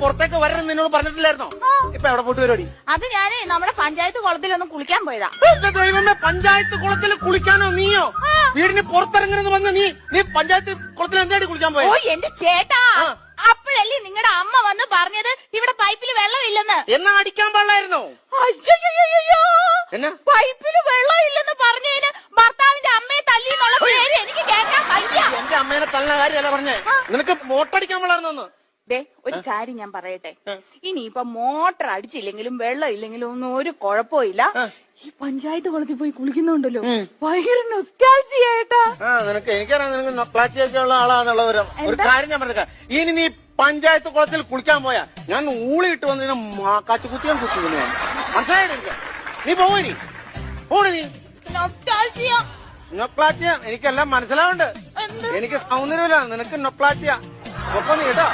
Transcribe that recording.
പുറത്തേക്ക് വരണം നിന്നോട് പറഞ്ഞിട്ടില്ലായിരുന്നോ? ഇപ്പൊ എവിടെ പോയിട്ട് പരിപാടി? അത് ഞാനേ നമ്മുടെ പഞ്ചായത്ത് കുളത്തിലൊന്ന് കുളിക്കാൻ പോയതാ. എന്റെ ദൈവമേ, പഞ്ചായത്ത് കുളത്തിൽ കുളിക്കാനോ? നീയോ വീടിന് പുറത്തിറങ്ങണെന്ന് പറഞ്ഞ നീ പഞ്ചായത്ത് കുളത്തിൽ എന്തായിട്ട് കുളിക്കാൻ ഓ പോയത്? എന്റെ ചേട്ടാ, അപ്പോഴല്ലേ നിങ്ങളുടെ അമ്മ വന്ന് പറഞ്ഞത് ഇവിടെ പൈപ്പിൽ വെള്ളമില്ലെന്ന്. എന്നാ അടിക്കാൻ പാടില്ലായിരുന്നോ? അയ്യോ, എന്നാ പൈപ്പിൽ വെള്ളമില്ലെന്ന് പറഞ്ഞതിന് ഭർത്താവിന്റെ അമ്മയെ തല്ലി എന്നുള്ള പേര് എനിക്ക് കേൾക്കാൻ വയ്യ. എന്റെ അമ്മേനെ തള്ളുന്ന കാര്യമല്ല പറഞ്ഞേ, നിനക്ക് മോട്ടടിക്കാൻ പാടില്ലായിരുന്നോ? ദേ ഒരു കാര്യം ഞാൻ പറയട്ടെ, ഇനിയിപ്പൊ മോട്ടർ അടിച്ചില്ലെങ്കിലും വെള്ളം ഇല്ലെങ്കിലും ഒന്നും ഒരു കുഴപ്പമില്ല. ഈ പഞ്ചായത്ത് കുളത്തിൽ പോയി കുളിക്കുന്നുണ്ടല്ലോ, ഭയങ്കര നൊസ്റ്റാൾജിയായിട്ടാ. നിനക്ക് എനിക്കറിയാം, നിനക്ക് നൊക്ലാറ്റിയൊക്കെ ഉള്ള ആളാന്നുള്ളവരും. ഒരു കാര്യം ഞാൻ പറഞ്ഞേക്കാം, ഇനി നീ പഞ്ചായത്ത് കുളത്തിൽ കുളിക്കാൻ പോയാ ഞാൻ ഊളിയിട്ട് വന്നതിനെ കാറ്റുകുത്തിയാൻ കുത്തുന്നു. മനസ്സിലായിട്ട് നീ പോയി പോണി. നീ നൊസ്റ്റാൾജിയ നൊക്ലാറ്റിയ എനിക്കെല്ലാം മനസ്സിലാവുണ്ട്. എന്ത്? എനിക്ക് സൗന്ദര്യമില്ല, നിനക്ക് നൊക്ലാറ്റിയ. ഒപ്പം നീ കേട്ടോ.